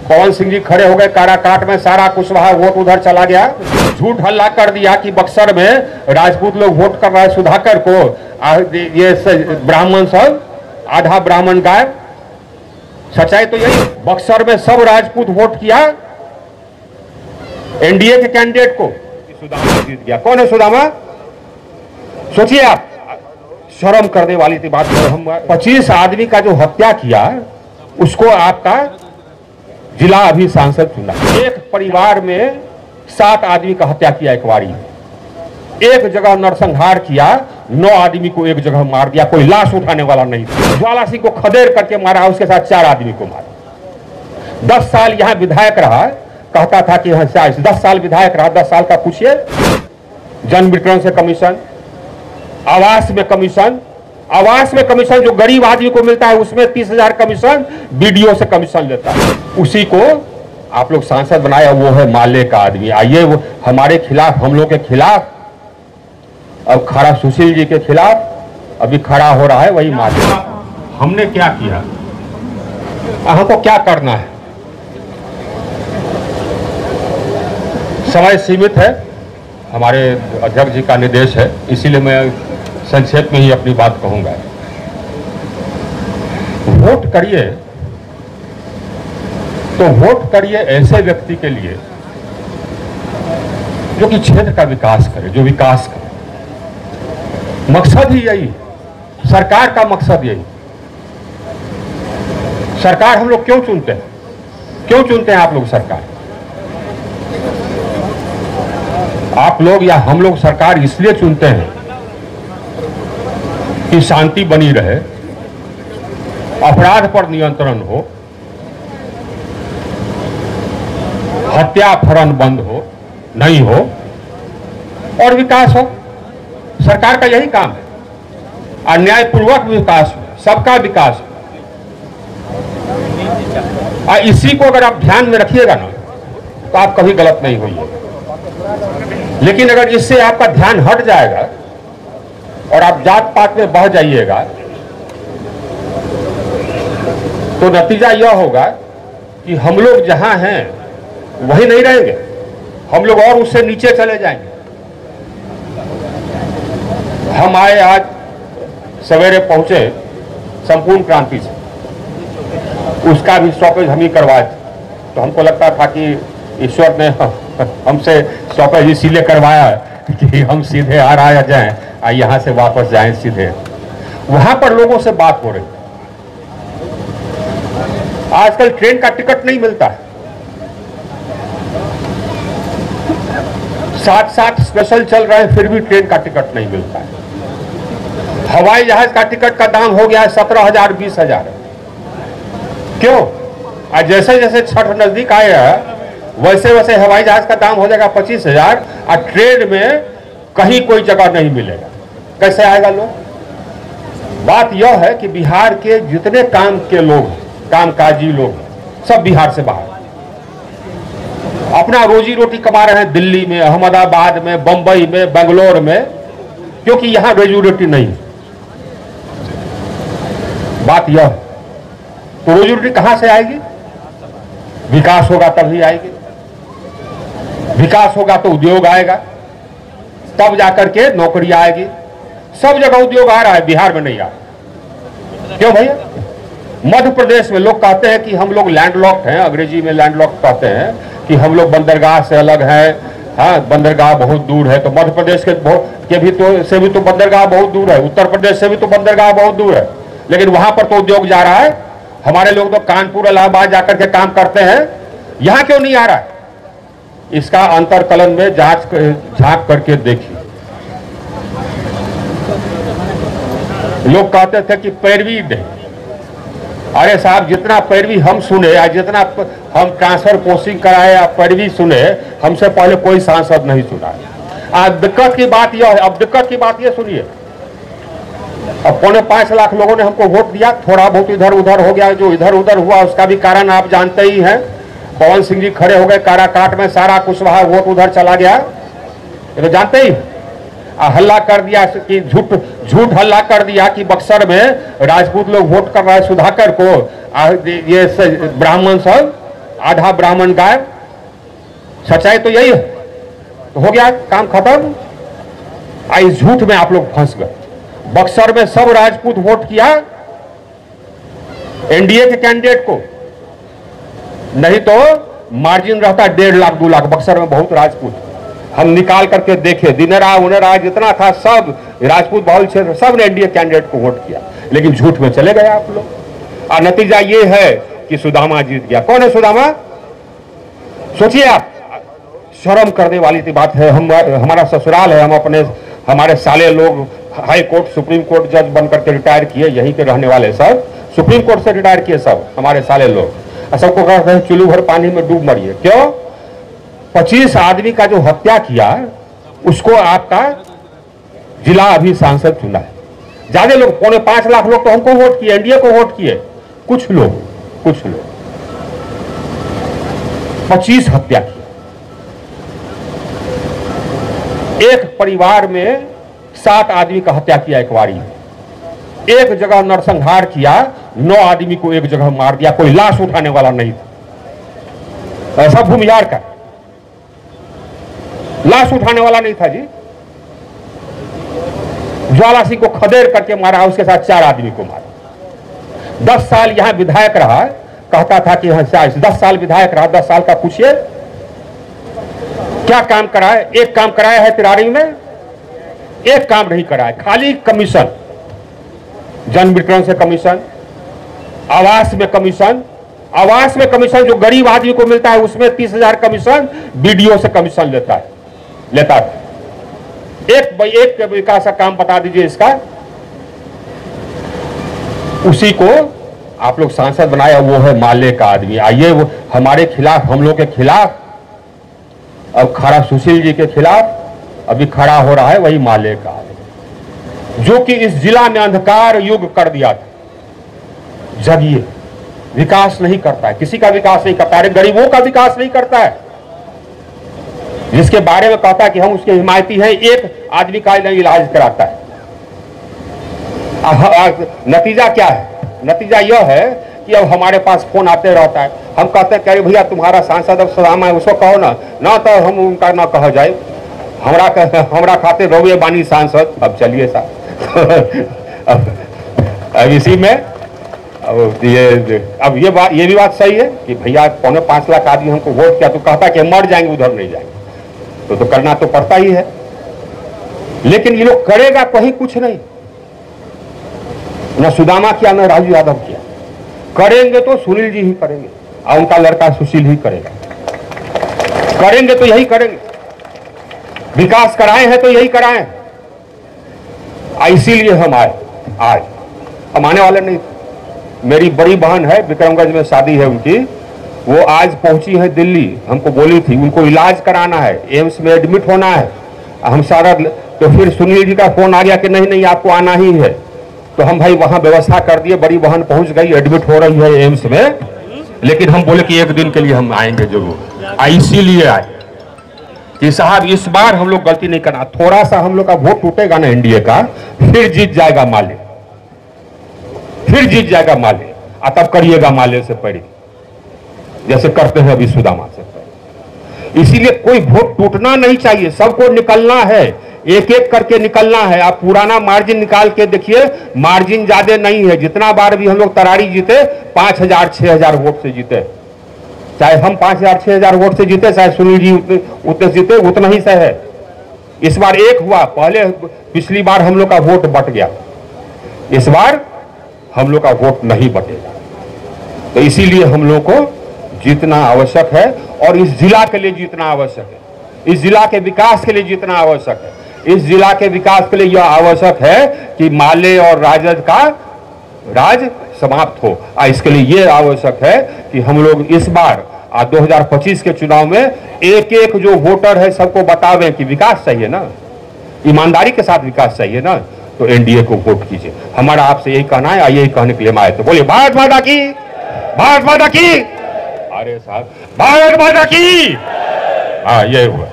पवन सिंह जी खड़े हो गए काराकाट में, सारा कुशवाहा वोट उधर चला गया। झूठ हल्ला कर दिया कि बक्सर में राजपूत लोग वोट कर रहे हैं सुधाकर को, ये ब्राह्मण सब आधा ब्राह्मण गायब। सच्चाई तो यही, बक्सर में सब राजपूत वोट किया एनडीए के कैंडिडेट को, सुदामा जीत गया। कौन है सुदामा? सोचिए आप, शर्म करने वाली थी बात। हम 25 आदमी का जो हत्या किया उसको आपका जिला अभी सांसद चुना। एक परिवार में 7 आदमी का हत्या किया एक बारी, एक जगह नरसंहार किया, 9 आदमी को एक जगह मार दिया, कोई लाश उठाने वाला नहीं। ज्वाला सिंह को खदेड़ करके मारा, उसके साथ 4 आदमी को मारा। 10 साल यहां विधायक रहा, कहता था कि 10 साल विधायक रहा, 10 साल का पूछिए। जन वितरण से कमीशन, आवास में कमीशन, आवास में कमीशन जो गरीब आदमी को मिलता है उसमें 30,000 कमीशन बीडीओ से कमीशन लेता है। उसी को आप लोग सांसद बनाया, वो है माले का आदमी। आइए वो हमारे खिलाफ, हम लोग के खिलाफ, अब खड़ा सुशील जी के खिलाफ अभी खड़ा हो रहा है वही माले। हमने क्या किया, हमको क्या करना है? समय सीमित है, हमारे अध्यक्ष जी का निर्देश है, इसीलिए मैं संक्षेप में ही अपनी बात कहूंगा। वोट करिए तो वोट करिए ऐसे व्यक्ति के लिए जो कि क्षेत्र का विकास करे, जो विकास करे। मकसद ही यही, सरकार का मकसद यही। सरकार हम लोग क्यों चुनते हैं? क्यों चुनते हैं आप लोग सरकार? आप लोग या हम लोग सरकार इसलिए चुनते हैं कि शांति बनी रहे, अपराध पर नियंत्रण हो, हत्या अपहरण बंद हो, नहीं हो, और विकास हो। सरकार का यही काम है, अन्यायपूर्वक विकास हो, सबका विकास हो। इसी को अगर आप ध्यान में रखिएगा ना तो आप कभी गलत नहीं होइए। लेकिन अगर इससे आपका ध्यान हट जाएगा और आप जात पात में बह जाइएगा तो नतीजा यह होगा कि हम लोग जहां हैं वही नहीं रहेंगे, हम लोग और उससे नीचे चले जाएंगे। हम आए आज सवेरे पहुंचे संपूर्ण क्रांति से, उसका भी स्टॉपेज हम ही करवाए थे। तो हमको लगता था कि ईश्वर ने हमसे स्टॉपेज इसीलिए करवाया कि हम सीधे आ जाएं और यहां से वापस जाएं सीधे। वहां पर लोगों से बात हो रही। आजकल ट्रेन का टिकट नहीं मिलता है, 7 स्पेशल चल रहे हैं फिर भी ट्रेन का टिकट नहीं मिलता है। हवाई जहाज का टिकट का दाम हो गया है 17,000 20,000। क्यों? आज जैसे जैसे छठ नजदीक आएगा वैसे वैसे हवाई जहाज का दाम हो जाएगा 25,000 और ट्रेन में कहीं कोई जगह नहीं मिलेगा। कैसे आएगा लोग? बात यह है कि बिहार के जितने काम के लोग, कामकाजी लोग, सब बिहार से बाहर अपना रोजी रोटी कमा रहे हैं, दिल्ली में, अहमदाबाद में, बंबई में, बेंगलोर में, क्योंकि यहां रोजी रोटी नहीं। बात यह, तो रोजी रोटी कहां से आएगी? विकास होगा तभी आएगी, विकास होगा तो उद्योग आएगा, तब जाकर के नौकरी आएगी। सब जगह उद्योग आ रहा है, बिहार में नहीं आ रहा। क्यों भैया? मध्य प्रदेश में लोग कहते हैं कि हम लोग लैंडलॉक्ड हैं, अंग्रेजी में लैंडलॉक्ड कहते हैं कि हम लोग बंदरगाह से अलग हैं। हाँ, बंदरगाह बहुत दूर है, तो मध्य प्रदेश से भी तो बंदरगाह बहुत दूर है, उत्तर प्रदेश से भी तो बंदरगाह बहुत दूर है, लेकिन वहां पर तो उद्योग जा रहा है। हमारे लोग तो कानपुर इलाहाबाद जाकर के काम करते हैं, यहां क्यों नहीं आ रहा है? इसका अंतरकलन में झांक करके देखिए। लोग कहते थे कि पैरवी नहीं। अरे साहब, जितना पैरवी हम सुने या जितना हम ट्रांसफर पोस्टिंग कराए या पैरवी सुने, हमसे पहले कोई सांसद नहीं सुना। आज दिक्कत की बात यह है, अब दिक्कत की बात यह सुनिए, अब 4.25 लाख लोगों ने हमको वोट दिया, थोड़ा बहुत इधर उधर हो गया। जो इधर उधर हुआ उसका भी कारण आप जानते ही हैं। पवन सिंह जी खड़े हो गए काराकाट में, सारा कुशवाहा वोट उधर चला गया, ये तो जानते ही। हल्ला कर दिया कि झूठ हल्ला कर दिया कि बक्सर में राजपूत लोग वोट कर रहे हैं सुधाकर को, ये ब्राह्मण सब आधा ब्राह्मण गायब। सच्चाई तो यही है। तो हो गया, काम खत्म। इस झूठ में आप लोग फंस गए। बक्सर में सब राजपूत वोट किया एनडीए के कैंडिडेट को, नहीं तो मार्जिन रहता 1.5 लाख 2 लाख। बक्सर में बहुत राजपूत, हम निकाल करके देखे, दिनेरा उनेरा जितना था सब राजपूत बहुल क्षेत्र, सब ने एनडीए कैंडिडेट को वोट किया, लेकिन झूठ में चले गए आप लोग। और नतीजा ये है कि सुदामा जीत गया। कौन है सुदामा? सोचिए आप, शर्म करने वाली की बात है। हमारा ससुराल है, हम अपने हमारे साले लोग हाई कोर्ट सुप्रीम कोर्ट जज बनकर के रिटायर किए, यहीं के रहने वाले सब सुप्रीम कोर्ट से रिटायर किए सब हमारे साले लोग। सबको कहते हैं चुल्लू भर पानी में डूब मरिए। क्यों? 25 आदमी का जो हत्या किया उसको आपका जिला अभी सांसद चुना है। ज्यादा लोग, 5.25 लाख लोग तो हमको वोट किए, एनडीए को वोट किए। कुछ लोग 25 हत्या की। एक परिवार में 7 आदमी का हत्या किया एक बारी में। एक जगह नरसंहार किया, 9 आदमी को एक जगह मार दिया, कोई लाश उठाने वाला नहीं था। ऐसा भूमिहार का लाश उठाने वाला नहीं था जी। ज्वाला सिंह को खदेड़ करके मारा, उसके साथ 4 आदमी को मारा। 10 साल यहां विधायक रहा, कहता था कि 10 साल विधायक रहा। 10 साल का पूछिए क्या काम कराए? एक काम कराया है तिरारी में? एक काम नहीं कराया, खाली कमीशन। जन वितरण से कमीशन, आवास में कमीशन। आवास में कमीशन जो गरीब आदमी को मिलता है उसमें 30,000 कमीशन बीडीओ से कमीशन लेता है। एक विकास का काम बता दीजिए इसका। उसी को आप लोग सांसद बनाया, वो है माले का आदमी। आइए, वो हमारे खिलाफ, हम लोग के खिलाफ, अब खड़ा सुशील जी के खिलाफ अभी खड़ा हो रहा है वही माले का आदमी, जो कि इस जिला में अंधकार युग कर दिया था। जगिए, विकास नहीं करता है, किसी का विकास नहीं करता है, गरीबों का विकास नहीं करता है। जिसके बारे में कहता है कि हम उसके हिमायती हैं, एक आदमी का नहीं इलाज कराता है। नतीजा क्या है? नतीजा यह है कि अब हमारे पास फोन आते रहता है। हम कहते हैं कि भैया तुम्हारा सांसद अब सुदामा है, उसको कहो ना तो हम उनका ना कहा जाए, हमरा खाते रहुए बानी सांसद। अब चलिए साहब अब इसी में अब ये भी बात सही है कि भैया 5.25 लाख आदमी हमको वोट किया, तो कहता कि हम मर जाएंगे, उधर नहीं जाएंगे। तो करना तो पड़ता ही है, लेकिन ये लोग करेगा कहीं कुछ नहीं। न सुदामा किया, न राजू यादव किया। करेंगे तो सुनील जी ही करेंगे और उनका लड़का सुशील ही करेगा। करेंगे तो यही करेंगे, विकास कराए हैं तो यही कराए। इसीलिए हम आए। आज हम आने वाले नहीं। मेरी बड़ी बहन है, विक्रमगंज में शादी है उनकी, वो आज पहुंची है दिल्ली। हमको बोली थी उनको इलाज कराना है, एम्स में एडमिट होना है। हम सारा, तो फिर सुनील जी का फोन आ गया कि नहीं आपको आना ही है। तो हम भाई वहां व्यवस्था कर दिए, बड़ी बहन पहुंच गई, एडमिट हो रही है एम्स में। लेकिन हम बोले कि एक दिन के लिए हम आएंगे जरूर। इसीलिए आए कि साहब इस बार हम लोग गलती नहीं करना। थोड़ा सा हम लोग का वोट टूटेगा ना एनडीए का, फिर जीत जाएगा माले, फिर जीत जाएगा माले। तब करिएगा माले से पहले, जैसे करते हैं अभी सुदामा से पहले। इसीलिए कोई वोट टूटना नहीं चाहिए, सबको निकलना है, एक एक करके निकलना है। आप पुराना मार्जिन निकाल के देखिए, मार्जिन ज्यादा नहीं है। जितना बार भी हम लोग तरारी जीते 5,000 6,000 वोट से जीते, चाहे हम 5,000 6,000 वोट से जीते, चाहे सुनील जी उतने जीते, उतना ही सही है। इस बार एक हुआ, पहले पिछली बार हम लोग का वोट बट गया, इस बार हम लोग का वोट नहीं बटेगा। तो इसीलिए हम लोग को जीतना आवश्यक है, और इस जिला के लिए जीतना आवश्यक है, इस जिला के विकास के लिए जीतना आवश्यक है। इस जिला के विकास के लिए यह आवश्यक है कि माले और राजद का राज समाप्त हो। इसके लिए यह आवश्यक है कि हम लोग इस बार 2025 के चुनाव में एक एक जो वोटर है सबको बतावें कि विकास चाहिए ना, ईमानदारी के साथ विकास चाहिए ना, तो एनडीए को वोट कीजिए। हमारा आपसे यही कहना है, यही कहने के लिए हम आए। तो बोलिए भारत माता की, भारत माता की। अरे साहब, भारत माता की। हाँ, ये हुआ।